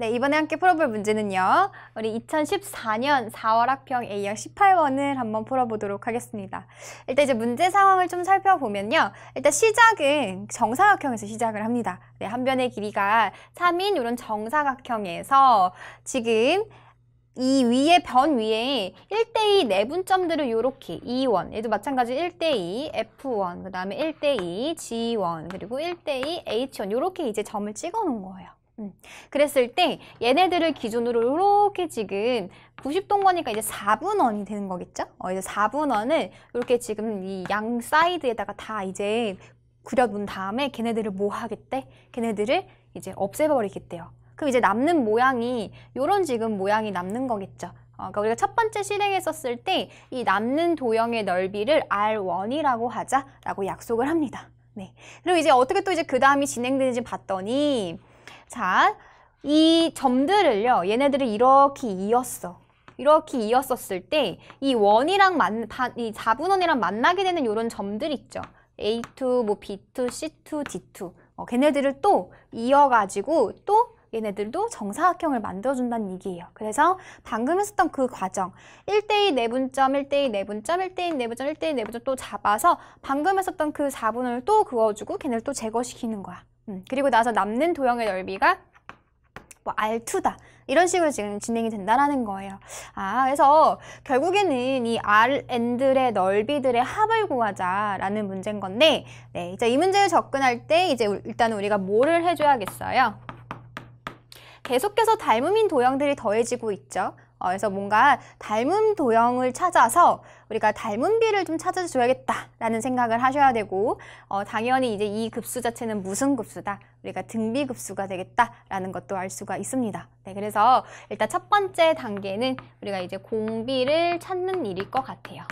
네, 이번에 함께 풀어볼 문제는요. 우리 2014년 4월 학평 A형 18번을 한번 풀어보도록 하겠습니다. 일단 이제 문제 상황을 좀 살펴보면요. 일단 시작은 정사각형에서 시작을 합니다. 네, 한 변의 길이가 3인 이런 정사각형에서 지금 이 위에 변 위에 1대2 내분점들을 이렇게 E1, 얘도 마찬가지 1대2 F1, 그 다음에 1대2 G1, 그리고 1대2 H1 이렇게 이제 점을 찍어 놓은 거예요. 그랬을 때 얘네들을 기준으로 이렇게 지금 90도거니까 이제 4분원이 되는 거겠죠? 이제 4분원을 이렇게 지금 이 양 사이드에다가 다 이제 그려놓은 다음에 걔네들을 뭐 하겠대? 걔네들을 이제 없애버리겠대요. 그럼 이제 남는 모양이 요런 지금 모양이 남는 거겠죠. 그러니까 우리가 첫 번째 실행했었을 때 이 남는 도형의 넓이를 R1이라고 하자라고 약속을 합니다. 네. 그리고 이제 어떻게 또 이제 그 다음이 진행되는지 봤더니 자, 이 점들을요, 얘네들을 이렇게 이었어. 이렇게 이었었을 때, 이 원이랑 이 4분원이랑 만나게 되는 이런 점들 있죠. A2, 뭐 B2, C2, D2. 걔네들을 또 이어가지고 또 얘네들도 정사각형을 만들어준다는 얘기예요. 그래서 방금 했었던 그 과정, 1대2 내분점, 1대2 내분점, 1대2 내분점, 1대2 내분점 또 잡아서 방금 했었던 그 4분원을 또 그어주고 걔네를 또 제거시키는 거야. 그리고 나서 남는 도형의 넓이가 뭐 R2다. 이런 식으로 지금 진행이 된다라는 거예요. 그래서 결국에는 이 Rn들의 넓이들의 합을 구하자라는 문제인 건데, 네, 이제 이 문제를 접근할 때 이제 일단 우리가 뭐를 해줘야겠어요? 계속해서 닮음인 도형들이 더해지고 있죠. 그래서 뭔가 닮은 도형을 찾아서 우리가 닮은비를 좀 찾아줘야겠다라는 생각을 하셔야 되고 당연히 이제 이 급수 자체는 무슨 급수다? 우리가 등비급수가 되겠다라는 것도 알 수가 있습니다. 네, 그래서 일단 첫 번째 단계는 우리가 이제 공비를 찾는 일일 것 같아요.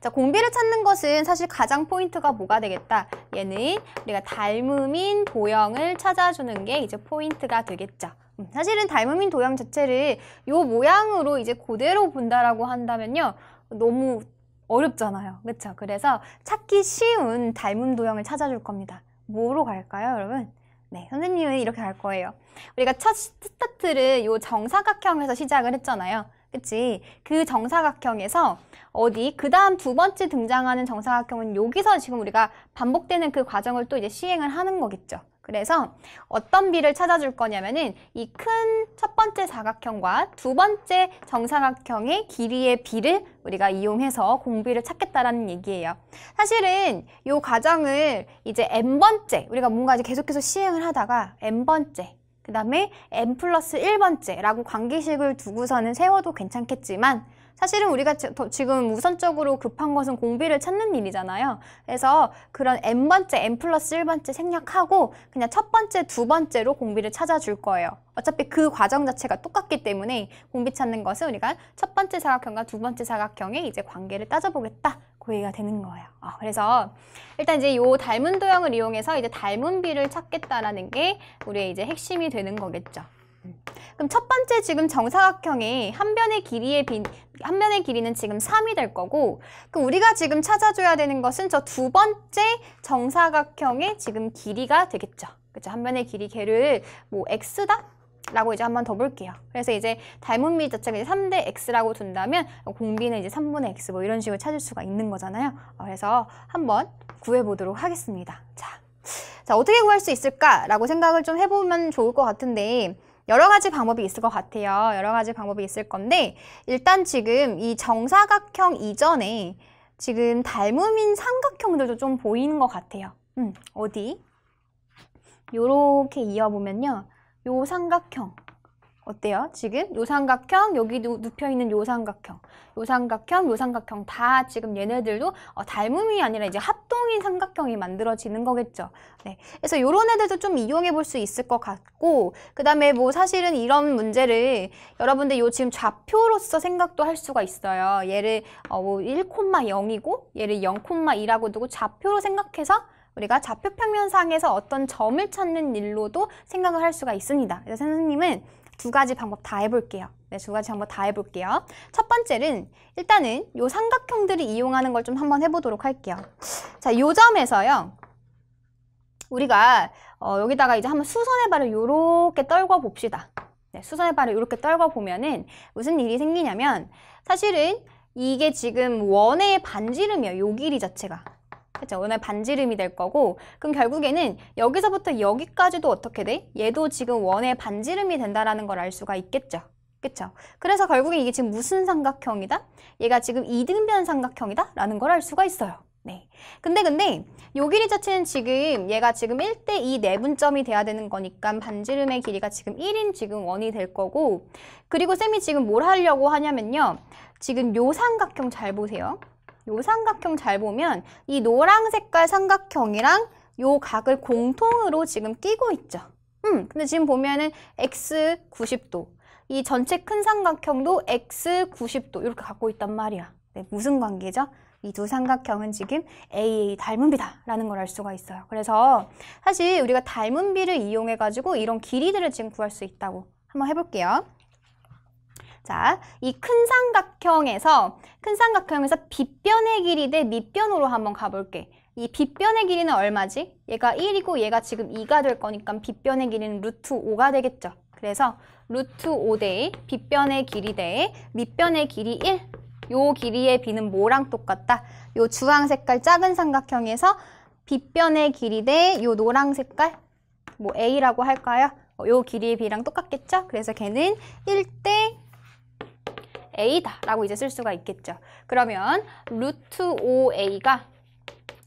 자, 공비를 찾는 것은 사실 가장 포인트가 뭐가 되겠다? 얘는 우리가 닮음인 도형을 찾아주는 게 이제 포인트가 되겠죠. 사실은 닮음인 도형 자체를 요 모양으로 이제 그대로 본다라고 한다면요. 너무 어렵잖아요. 그렇죠? 그래서 찾기 쉬운 닮음 도형을 찾아줄 겁니다. 뭐로 갈까요, 여러분? 네, 선생님은 이렇게 갈 거예요. 우리가 첫 스타트를 요 정사각형에서 시작을 했잖아요. 그치? 그 정사각형에서 그 다음 두 번째 등장하는 정사각형은 여기서 지금 우리가 반복되는 그 과정을 또 이제 시행을 하는 거겠죠. 그래서 어떤 비를 찾아줄 거냐면은 이 큰 첫 번째 사각형과 두 번째 정사각형의 길이의 비를 우리가 이용해서 공비를 찾겠다라는 얘기예요. 사실은 이 과정을 이제 n번째, 우리가 뭔가 이제 계속해서 시행을 하다가 n번째, 그 다음에 n 플러스 1번째라고 관계식을 두고서는 세워도 괜찮겠지만 사실은 우리가 지금 우선적으로 급한 것은 공비를 찾는 일이잖아요. 그래서 그런 n번째, n 플러스 1번째 생략하고 그냥 첫 번째, 두 번째로 공비를 찾아줄 거예요. 어차피 그 과정 자체가 똑같기 때문에 공비 찾는 것은 우리가 첫 번째 사각형과 두 번째 사각형의 이제 관계를 따져보겠다. 그 얘기가 되는 거예요. 그래서 일단 이제 요 닮은 도형을 이용해서 이제 닮은 비를 찾겠다라는 게 우리의 이제 핵심이 되는 거겠죠. 그럼 첫 번째 지금 정사각형의 한 변의 길이는 지금 3이 될 거고, 그럼 우리가 지금 찾아줘야 되는 것은 저 두 번째 정사각형의 지금 길이가 되겠죠. 그죠? 한 변의 길이 걔를 뭐 x다? 라고 이제 한번 더 볼게요. 그래서 이제 닮은비 자체가 이제 3대 x라고 둔다면 공비는 이제 3분의 x 뭐 이런 식으로 찾을 수가 있는 거잖아요. 그래서 한번 구해보도록 하겠습니다. 자, 어떻게 구할 수 있을까라고 생각을 좀 해보면 좋을 것 같은데 여러 가지 방법이 있을 것 같아요. 여러 가지 방법이 있을 건데 일단 지금 이 정사각형 이전에 지금 닮음인 삼각형들도 좀 보이는 것 같아요. 어디? 요렇게 이어보면요. 요 삼각형 어때요? 지금 요 삼각형, 여기 눕혀있는 요 삼각형, 요 삼각형, 요 삼각형 다 지금 얘네들도 닮음이 아니라 이제 합동인 삼각형이 만들어지는 거겠죠. 네. 그래서 요런 애들도 좀 이용해 볼 수 있을 것 같고, 그 다음에 뭐 사실은 이런 문제를 여러분들 요 지금 좌표로서 생각도 할 수가 있어요. 얘를 뭐 1,0이고 얘를 0,2라고 두고 좌표로 생각해서 우리가 좌표 평면상에서 어떤 점을 찾는 일로도 생각을 할 수가 있습니다. 그래서 선생님은 두 가지 방법 다 해볼게요. 네, 두 가지 방법 다 해볼게요. 첫 번째는 일단은 요 삼각형들을 이용하는 걸 좀 한번 해보도록 할게요. 자, 요 점에서요. 우리가 여기다가 이제 한번 수선의 발을 요렇게 떨궈 봅시다. 네, 수선의 발을 이렇게 떨궈 보면은 무슨 일이 생기냐면 사실은 이게 지금 원의 반지름이에요. 요 길이 자체가. 그쵸? 원의 반지름이 될 거고 그럼 결국에는 여기서부터 여기까지도 어떻게 돼? 얘도 지금 원의 반지름이 된다라는 걸 알 수가 있겠죠. 그쵸? 그래서 결국에 이게 지금 무슨 삼각형이다? 얘가 지금 이등변 삼각형이다? 라는 걸 알 수가 있어요. 네. 근데 요 길이 자체는 지금 얘가 지금 1대2 내분점이 돼야 되는 거니까 반지름의 길이가 지금 1인 지금 원이 될 거고 그리고 쌤이 지금 뭘 하려고 하냐면요. 지금 요 삼각형 잘 보세요. 요 삼각형 잘 보면 이 노랑 색깔 삼각형이랑 요 각을 공통으로 지금 끼고 있죠. 근데 지금 보면은 x 90도 이 전체 큰 삼각형도 x 90도 이렇게 갖고 있단 말이야. 네, 무슨 관계죠? 이 두 삼각형은 지금 AA 닮은 비다라는 걸 알 수가 있어요. 그래서 사실 우리가 닮은 비를 이용해가지고 이런 길이들을 지금 구할 수 있다고 한번 해볼게요. 자, 이 큰 삼각형에서 빗변의 길이 대 밑변으로 한번 가볼게. 이 빗변의 길이는 얼마지? 얘가 1이고 얘가 지금 2가 될 거니까 빗변의 길이는 루트 5가 되겠죠. 그래서 루트 5 대 빗변의 길이 대 밑변의 길이 1. 요 길이의 비는 뭐랑 똑같다? 요 주황 색깔 작은 삼각형에서 빗변의 길이 대 요 노랑 색깔 뭐 A라고 할까요? 요 길이의 비랑 똑같겠죠? 그래서 걔는 1대 A다 라고 이제 쓸 수가 있겠죠. 그러면 루트 5A가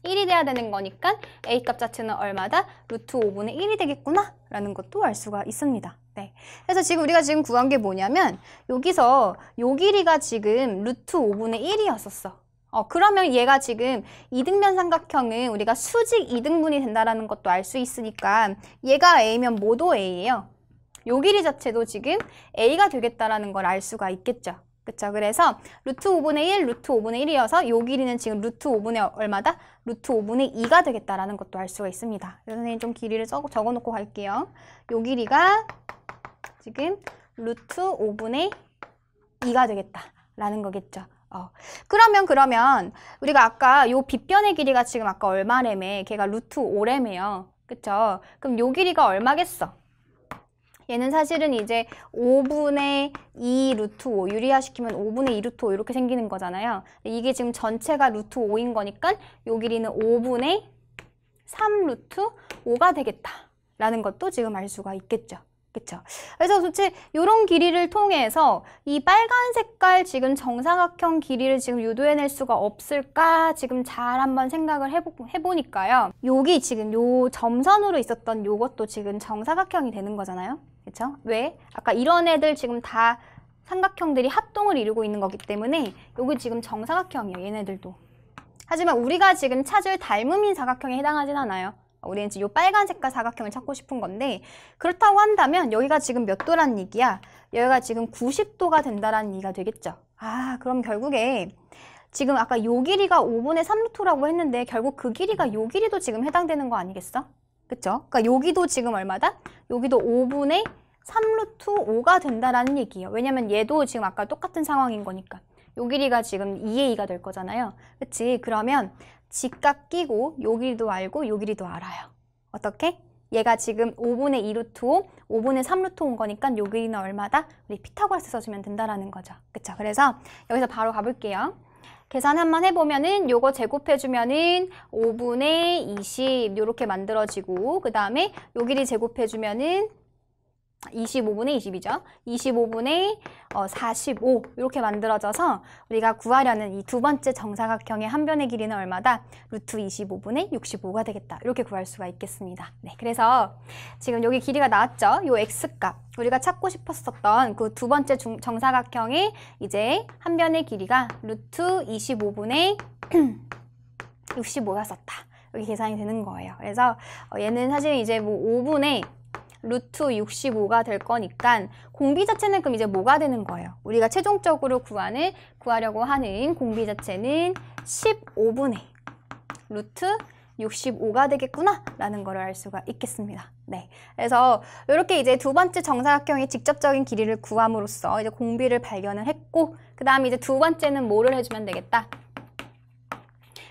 1이 돼야 되는 거니까 A 값 자체는 얼마다? 루트 5분의 1이 되겠구나 라는 것도 알 수가 있습니다. 네. 그래서 지금 우리가 지금 구한 게 뭐냐면 여기서 요 길이가 지금 루트 5분의 1이었었어. 그러면 얘가 지금 이등변 삼각형은 우리가 수직 이등분이 된다는 것도 알 수 있으니까 얘가 A면 뭐도 A예요. 요 길이 자체도 지금 A가 되겠다라는 걸 알 수가 있겠죠. 그쵸? 그래서 루트 5분의 1, 루트 5분의 1이어서 요 길이는 지금 루트 5분의 얼마다? 루트 5분의 2가 되겠다라는 것도 알 수가 있습니다. 그래서 선생님 좀 길이를 적어놓고 갈게요. 요 길이가 지금 루트 5분의 2가 되겠다라는 거겠죠. 그러면 우리가 아까 요 빗변의 길이가 지금 아까 얼마래매? 걔가 루트 5래매요. 그쵸? 그럼 요 길이가 얼마겠어? 얘는 사실은 이제 5분의 2 루트 5 유리화시키면 5분의 2 루트 5 이렇게 생기는 거잖아요. 이게 지금 전체가 루트 5인 거니까 요 길이는 5분의 3 루트 5가 되겠다라는 것도 지금 알 수가 있겠죠. 그쵸? 그래서 도대체 이런 길이를 통해서 이 빨간 색깔 지금 정사각형 길이를 지금 유도해낼 수가 없을까? 지금 잘 한번 생각을 해보니까요. 여기 지금 요 점선으로 있었던 요것도 지금 정사각형이 되는 거잖아요. 그쵸? 왜? 아까 이런 애들 지금 다 삼각형들이 합동을 이루고 있는 거기 때문에 여기 지금 정사각형이에요. 얘네들도. 하지만 우리가 지금 찾을 닮음인 사각형에 해당하진 않아요. 우리는 지금 이 빨간 색깔 사각형을 찾고 싶은 건데 그렇다고 한다면 여기가 지금 몇 도란 얘기야? 여기가 지금 90도가 된다라는 얘기가 되겠죠. 그럼 결국에 지금 아까 요 길이가 5분의 3루트라고 했는데 결국 그 길이가 요 길이도 지금 해당되는 거 아니겠어? 그쵸? 그러니까 여기도 지금 얼마다? 여기도 5분의 3루트 5가 된다라는 얘기예요. 왜냐면 얘도 지금 아까 똑같은 상황인 거니까. 요 길이가 지금 2의 2가 될 거잖아요. 그치? 그러면 직각 끼고 요 길이도 알고 요 길이도 알아요. 어떻게? 얘가 지금 5분의 2 루트 5, 5분의 3 루트 5인 거니까 요 길이는 얼마다? 우리 피타고라스 써주면 된다라는 거죠. 그쵸? 그래서 여기서 바로 가볼게요. 계산 한번 해보면은 요거 제곱해주면은 5분의 20 요렇게 만들어지고 그 다음에 요 길이 제곱해주면은 25분의 20이죠. 25분의 45 이렇게 만들어져서 우리가 구하려는 이 두 번째 정사각형의 한 변의 길이는 얼마다? 루트 25분의 65가 되겠다. 이렇게 구할 수가 있겠습니다. 네, 그래서 지금 여기 길이가 나왔죠. 요 x값 우리가 찾고 싶었었던 그 두 번째 정사각형의 이제 한 변의 길이가 루트 25분의 65였었다. 여기 계산이 되는 거예요. 그래서 얘는 사실 이제 뭐 5분의 루트 65가 될 거니까 공비 자체는 그럼 이제 뭐가 되는 거예요? 우리가 최종적으로 구하려고 하는 공비 자체는 15분의 루트 65가 되겠구나 라는 걸 알 수가 있겠습니다. 네, 그래서 이렇게 이제 두 번째 정사각형의 직접적인 길이를 구함으로써 이제 공비를 발견을 했고 그 다음에 이제 두 번째는 뭐를 해주면 되겠다?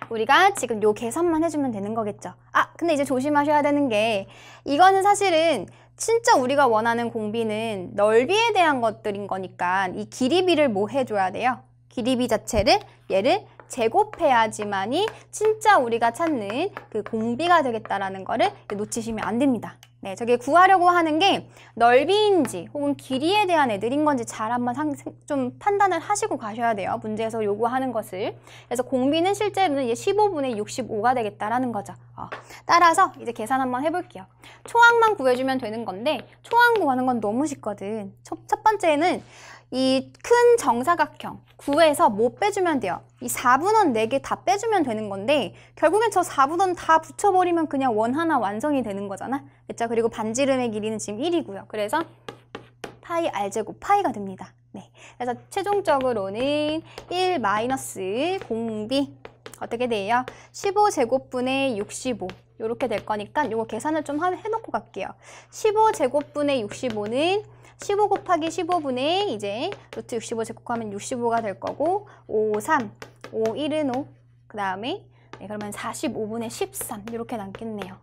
우리가 지금 요 계산만 해주면 되는 거겠죠. 아, 근데 이제 조심하셔야 되는 게 이거는 사실은 진짜 우리가 원하는 공비는 넓이에 대한 것들인 거니까 이 길이비를 뭐 해줘야 돼요? 길이비 자체를 얘를 제곱해야지만이 진짜 우리가 찾는 그 공비가 되겠다라는 거를 놓치시면 안 됩니다. 네, 저게 구하려고 하는 게 넓이인지 혹은 길이에 대한 애들인 건지 잘 한번 좀 판단을 하시고 가셔야 돼요. 문제에서 요구하는 것을. 그래서 공비는 실제로는 이제 15분의 65가 되겠다라는 거죠. 따라서 이제 계산 한번 해볼게요. 초항만 구해주면 되는 건데 초항 구하는 건 너무 쉽거든. 첫 번째는 이 큰 정사각형 구해서 뭐 빼주면 돼요? 이 4분원 4개 다 빼주면 되는 건데 결국엔 저 4분원 다 붙여버리면 그냥 원 하나 완성이 되는 거잖아. 그쵸? 그리고 반지름의 길이는 지금 1이고요. 그래서 파이 r제곱 파이가 됩니다. 네. 그래서 최종적으로는 1 마이너스 공비 어떻게 돼요? 15제곱분의 65 이렇게 될 거니까 이거 계산을 좀 해놓고 갈게요. 15제곱분의 65는 15 곱하기 15분의 이제 루트 65 제곱하면 65가 될 거고 5, 3, 5, 1은 5 그 다음에 네, 그러면 45분의 13 이렇게 남겠네요.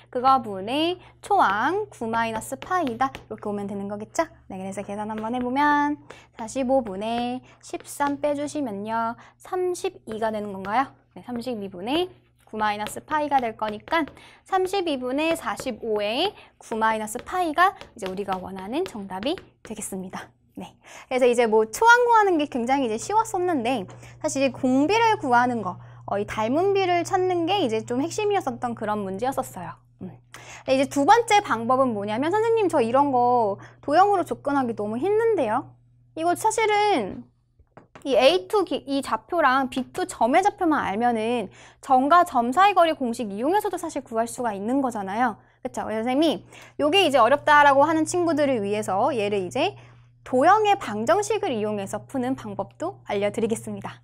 그거 분의 초항 9-파이다 이렇게 오면 되는 거겠죠? 네, 그래서 계산 한번 해보면 45분의 13 빼주시면요 32가 되는 건가요? 네, 32분의 9-파이가 될 거니까 32분의 45의 9-파이가 이제 우리가 원하는 정답이 되겠습니다. 네. 그래서 이제 뭐 초항 구하는 게 굉장히 이제 쉬웠었는데 사실 공비를 구하는 거, 이 닮은 비를 찾는 게 이제 좀 핵심이었었던 그런 문제였었어요. 네, 이제 두 번째 방법은 뭐냐면 선생님 저 이런 거 도형으로 접근하기 너무 힘든데요. 이거 사실은 이 A2 이 좌표랑 B2 점의 좌표만 알면은 점과 점 사이 거리 공식 이용해서도 사실 구할 수가 있는 거잖아요. 그쵸? 선생님이 요게 이제 어렵다라고 하는 친구들을 위해서 얘를 이제 도형의 방정식을 이용해서 푸는 방법도 알려드리겠습니다.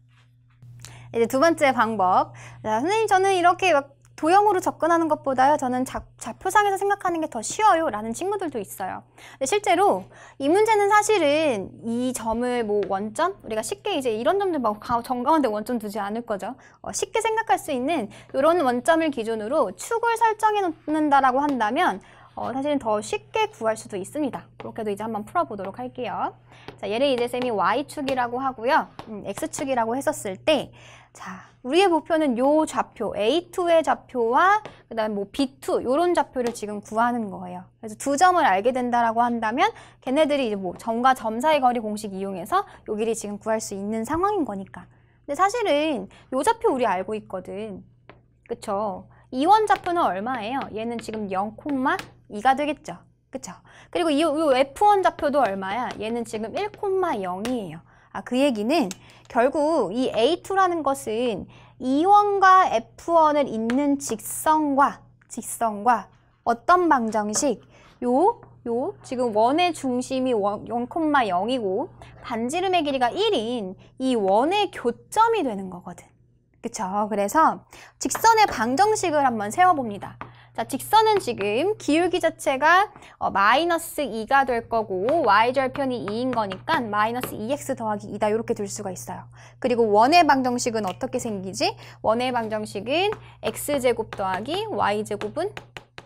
이제 두 번째 방법. 자, 선생님 저는 이렇게 막 도형으로 접근하는 것보다요 저는 좌표상에서 생각하는 게 더 쉬워요 라는 친구들도 있어요. 근데 실제로 이 문제는 사실은 이 점을 뭐 원점? 우리가 쉽게 이제 이런 점들 막 정가운데 원점 두지 않을 거죠. 쉽게 생각할 수 있는 이런 원점을 기준으로 축을 설정해 놓는다라고 한다면 사실은 더 쉽게 구할 수도 있습니다. 그렇게도 이제 한번 풀어보도록 할게요. 자, 얘를 이제 쌤이 Y축이라고 하고요. X축이라고 했었을 때 자, 우리의 목표는 요 좌표, A2의 좌표와 그 다음에 뭐 B2, 요런 좌표를 지금 구하는 거예요. 그래서 두 점을 알게 된다라고 한다면 걔네들이 이제 뭐 점과 점 사이 거리 공식 이용해서 요 길이 지금 구할 수 있는 상황인 거니까. 근데 사실은 요 좌표 우리 알고 있거든. 그쵸? 이원 좌표는 얼마예요? 얘는 지금 0,2가 되겠죠. 그쵸? 그리고 이 F1 좌표도 얼마야? 얘는 지금 1,0이에요. 그 얘기는 결국 이 A2라는 것은 E1과 F1을 잇는 직선과 어떤 방정식? 지금 원의 중심이 0,0이고 반지름의 길이가 1인 이 원의 교점이 되는 거거든. 그쵸? 그래서 직선의 방정식을 한번 세워봅니다. 자, 직선은 지금 기울기 자체가 마이너스 2가 될 거고 y절편이 2인 거니까 마이너스 2x 더하기 2다 이렇게 둘 수가 있어요. 그리고 원의 방정식은 어떻게 생기지? 원의 방정식은 x제곱 더하기 y제곱은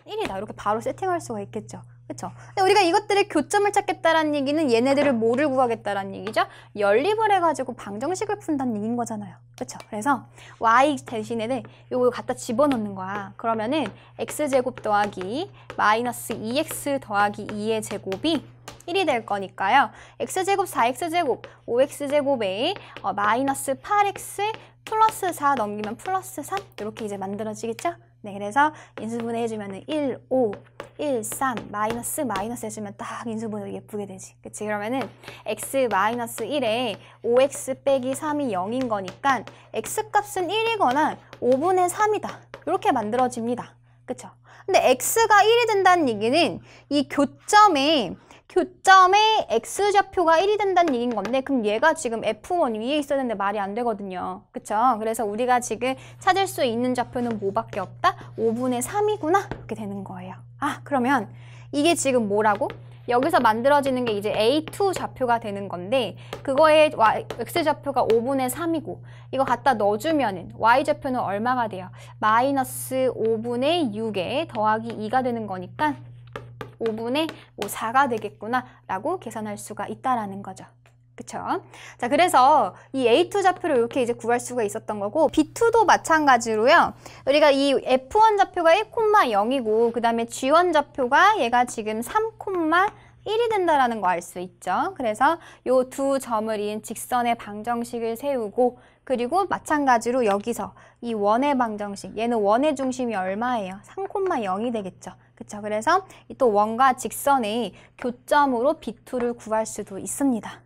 1이다. 이렇게 바로 세팅할 수가 있겠죠. 그쵸? 근데 우리가 이것들의 교점을 찾겠다라는 얘기는 얘네들을 뭐를 구하겠다라는 얘기죠? 연립을 해가지고 방정식을 푼다는 얘기인 거잖아요. 그쵸? 그래서 y 대신에 요거 갖다 집어넣는 거야. 그러면은 x제곱 더하기 마이너스 2x 더하기 2의 제곱이 1이 될 거니까요. x제곱 4x제곱 5x제곱에 마이너스 8x 플러스 4 넘기면 플러스 3 이렇게 이제 만들어지겠죠? 네, 그래서 인수분해 해주면은 1, 5, 1, 3, 마이너스 해주면 딱 인수분해 예쁘게 되지. 그치? 그러면은 x 마이너스 1에 5x 빼기 3이 0인 거니까 x 값은 1이거나 5분의 3이다. 이렇게 만들어집니다. 그쵸? 근데 x가 1이 된다는 얘기는 이 교점에 x좌표가 1이 된다는 얘기인 건데 그럼 얘가 지금 F1 위에 있어야 되는데 말이 안 되거든요. 그쵸? 그래서 우리가 지금 찾을 수 있는 좌표는 뭐밖에 없다? 5분의 3이구나? 이렇게 되는 거예요. 그러면 이게 지금 뭐라고? 여기서 만들어지는 게 이제 A2 좌표가 되는 건데 그거의 X좌표가 5분의 3이고 이거 갖다 넣어주면은 Y좌표는 얼마가 돼요? 마이너스 5분의 6에 더하기 2가 되는 거니까 5분의 4가 되겠구나 라고 계산할 수가 있다라는 거죠. 그쵸? 자, 그래서 이 A2 좌표를 이렇게 이제 구할 수가 있었던 거고 B2도 마찬가지로요. 우리가 이 F1 좌표가 1,0이고 그 다음에 G1 좌표가 얘가 지금 3,1이 된다라는 거 알 수 있죠. 그래서 요 두 점을 이은 직선의 방정식을 세우고 그리고 마찬가지로 여기서 이 원의 방정식, 얘는 원의 중심이 얼마예요? 3,0이 되겠죠. 그쵸? 그래서 또 원과 직선의 교점으로 B2를 구할 수도 있습니다.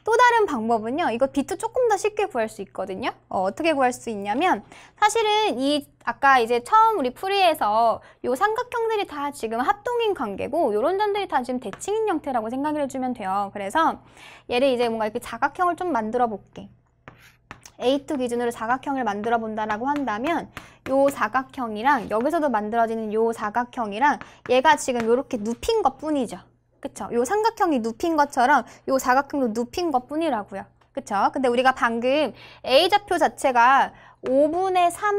또 다른 방법은요. 이거 B2 조금 더 쉽게 구할 수 있거든요. 어떻게 구할 수 있냐면 사실은 이 아까 이제 처음 우리 풀이에서 요 삼각형들이 다 지금 합동인 관계고 요런 점들이 다 지금 대칭인 형태라고 생각을 해주면 돼요. 그래서 얘를 이제 뭔가 이렇게 사각형을 좀 만들어 볼게. A2 기준으로 사각형을 만들어 본다라고 한다면 요 사각형이랑 여기서도 만들어지는 요 사각형이랑 얘가 지금 요렇게 눕힌 것 뿐이죠. 그쵸? 요 삼각형이 눕힌 것처럼 요 사각형도 눕힌 것 뿐이라고요. 그쵸? 근데 우리가 방금 A좌표 자체가 5분의 3,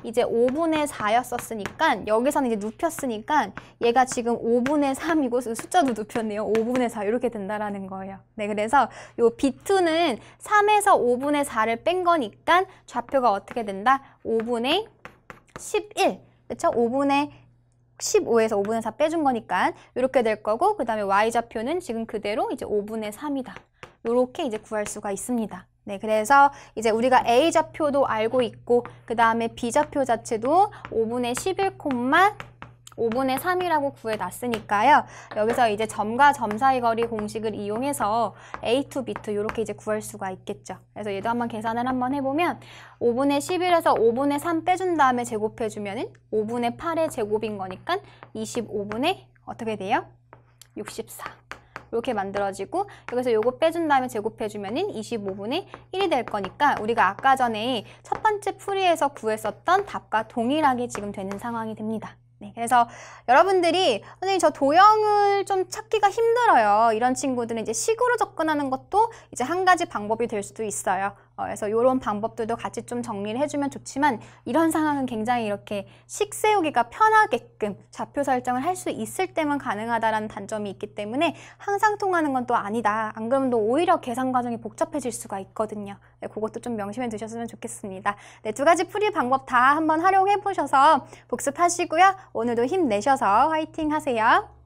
이제 5분의 4였었으니까 여기서는 이제 눕혔으니까 얘가 지금 5분의 3이고 숫자도 눕혔네요. 5분의 4 이렇게 된다라는 거예요. 네, 그래서 요 B2는 3에서 5분의 4를 뺀 거니까 좌표가 어떻게 된다? 5분의 11. 그쵸? 5분의 15에서 5분의 4 빼준 거니까 이렇게 될 거고 그 다음에 Y좌표는 지금 그대로 이제 5분의 3이다. 이렇게 이제 구할 수가 있습니다. 네, 그래서 이제 우리가 A좌표도 알고 있고 그 다음에 B좌표 자체도 5분의 11, 5분의 3이라고 구해놨으니까요. 여기서 이제 점과 점 사이 거리 공식을 이용해서 A2, B2 이렇게 이제 구할 수가 있겠죠. 그래서 얘도 한번 계산을 한번 해보면 5분의 11에서 5분의 3 빼준 다음에 제곱해주면은 5분의 8의 제곱인 거니까 25분의 어떻게 돼요? 64. 이렇게 만들어지고 여기서 요거 빼준 다음에 제곱해주면은 25분의 1이 될 거니까 우리가 아까 전에 첫 번째 풀이에서 구했었던 답과 동일하게 지금 되는 상황이 됩니다. 네, 그래서 여러분들이 선생님 저 도형을 좀 찾기가 힘들어요. 이런 친구들은 이제 식으로 접근하는 것도 이제 한 가지 방법이 될 수도 있어요. 그래서 이런 방법들도 같이 좀 정리를 해주면 좋지만 이런 상황은 굉장히 이렇게 식 세우기가 편하게끔 좌표 설정을 할 수 있을 때만 가능하다라는 단점이 있기 때문에 항상 통하는 건 또 아니다. 안 그러면 또 오히려 계산 과정이 복잡해질 수가 있거든요. 네, 그것도 좀 명심해 두셨으면 좋겠습니다. 네, 두 가지 풀이 방법 다 한번 활용해 보셔서 복습하시고요. 오늘도 힘내셔서 화이팅 하세요.